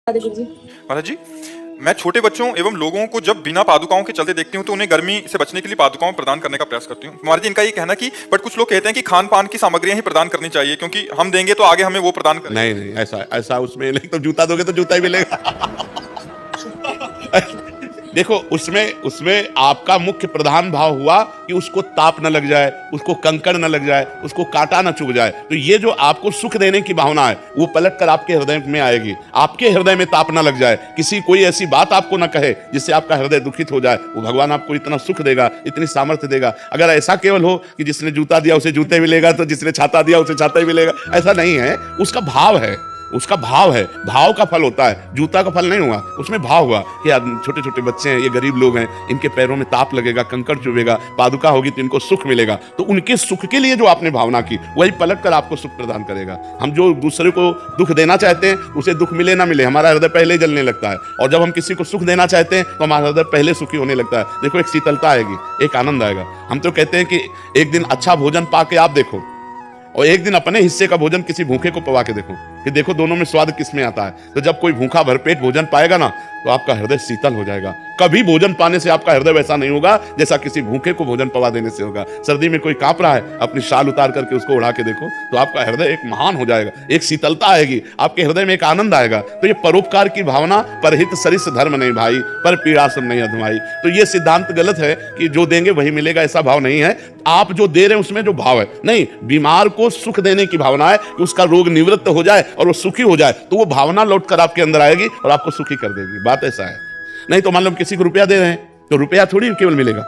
महाराज जी, मैं छोटे बच्चों एवं लोगों को जब बिना पादुकाओं के चलते देखती हूँ तो उन्हें गर्मी से बचने के लिए पादुकाओं प्रदान करने का प्रयास करती हूँ। महाराज जी, इनका ये कहना कि बट कुछ लोग कहते हैं कि खान पान की सामग्रियां ही प्रदान करनी चाहिए क्योंकि हम देंगे तो आगे हमें वो प्रदान करेंगे। नहीं नहीं, ऐसा ऐसा उसमें नहीं, तो जूता दोगे तो जूता ही मिलेगा। देखो, उसमें आपका मुख्य प्रधान भाव हुआ कि उसको ताप न लग जाए, उसको कंकड़ न लग जाए, उसको कांटा न चुभ जाए। तो ये जो आपको सुख देने की भावना है वो पलट कर आपके हृदय में आएगी। आपके हृदय में ताप न लग जाए, किसी कोई ऐसी बात आपको न कहे जिससे आपका हृदय दुखित हो जाए। वो भगवान आपको इतना सुख देगा, इतनी सामर्थ्य देगा। अगर ऐसा केवल हो कि जिसने जूता दिया उसे जूते मिलेगा, तो जिसने छाता दिया उसे छाता ही मिलेगा, ऐसा नहीं है। उसका भाव है, उसका भाव है, भाव का फल होता है, जूता का फल नहीं हुआ। उसमें भाव हुआ कि छोटे छोटे बच्चे हैं, ये गरीब लोग हैं, इनके पैरों में ताप लगेगा, कंकड़ चुभेगा, पादुका होगी तो इनको सुख मिलेगा। तो उनके सुख के लिए जो आपने भावना की वही पलट कर आपको सुख प्रदान करेगा। हम जो दूसरे को दुख देना चाहते हैं उसे दुख मिले ना मिले, हमारा हृदय पहले ही जलने लगता है। और जब हम किसी को सुख देना चाहते हैं तो हमारा हृदय पहले सुखी होने लगता है। देखो, एक शीतलता आएगी, एक आनंद आएगा। हम तो कहते हैं कि एक दिन अच्छा भोजन पा के आप देखो और एक दिन अपने हिस्से का भोजन किसी भूखे को पवा के देखो कि देखो दोनों में स्वाद किसमें आता है। तो जब कोई भूखा भरपेट भोजन पाएगा ना तो आपका हृदय शीतल हो जाएगा। कभी भोजन पाने से आपका हृदय वैसा नहीं होगा जैसा किसी भूखे को भोजन पवा देने से होगा। सर्दी में कोई कांप रहा है, अपनी शाल उतार करके उसको उड़ा के देखो तो आपका हृदय एक महान हो जाएगा, एक शीतलता आएगी, आपके हृदय में एक आनंद आएगा। तो ये परोपकार की भावना, परहित सरिस धर्म नहीं भाई, पर पीड़ा सम नहीं अधमाई। तो ये सिद्धांत गलत है कि जो देंगे वही मिलेगा, ऐसा भाव नहीं है। आप जो दे रहे हैं उसमें जो भाव है, नहीं, बीमार को सुख देने की भावना है कि उसका रोग निवृत्त हो जाए और वो सुखी हो जाए, तो वो भावना लौट कर आपके अंदर आएगी और आपको सुखी कर देगी। बात ऐसा है। नहीं तो मान लो किसी को रुपया दे रहे हैं तो रुपया थोड़ी केवल मिलेगा,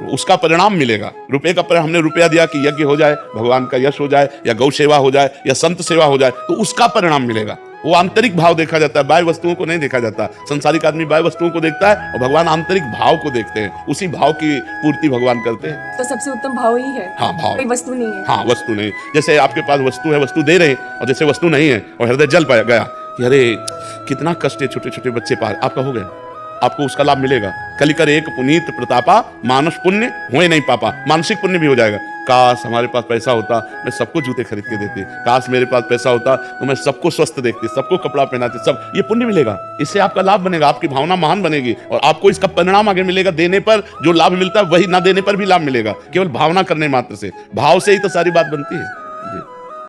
उसका परिणाम मिलेगा। रुपये का परिणाम, हमने रुपया दिया कि यज्ञ हो जाए, भगवान का यश हो जाए, या गौ सेवा हो जाए, या संत सेवा हो जाए, तो उसका परिणाम मिलेगा। वो आंतरिक भाव देखा जाता है, बाह्य वस्तुओं को नहीं देखा जाता। संसारिक आदमी बाह्य वस्तुओं को देखता है और भगवान आंतरिक भाव को देखते हैं। उसी भाव की पूर्ति भगवान करते हैं। तो सबसे उत्तम भाव ही है। हाँ, भाव, कोई वस्तु नहीं है। हाँ, वस्तु नहीं। जैसे आपके पास वस्तु है, वस्तु दे रहे हैं, और जैसे वस्तु नहीं है और हृदय जल पाया गया कि अरे कितना कष्ट है, छोटे छोटे बच्चे पार, आपका हो गया, आपको उसका लाभ मिलेगा। कलिकर एक पुनीत प्रतापा, मानस पुण्य हुए नहीं पापा, मानसिक पुण्य भी हो जाएगा। काश हमारे पास पैसा होता, मैं सबको जूते खरीद के देती। काश मेरे पास पैसा होता तो मैं सबको स्वस्थ देखती, सबको कपड़ा पहनाती, सब। ये पुण्य मिलेगा, इससे आपका लाभ बनेगा, आपकी भावना महान बनेगी और आपको इसका परिणाम आगे मिलेगा। देने पर जो लाभ मिलता है वही ना देने पर भी लाभ मिलेगा, केवल भावना करने मात्र से। भाव से ही तो सारी बात बनती है जी।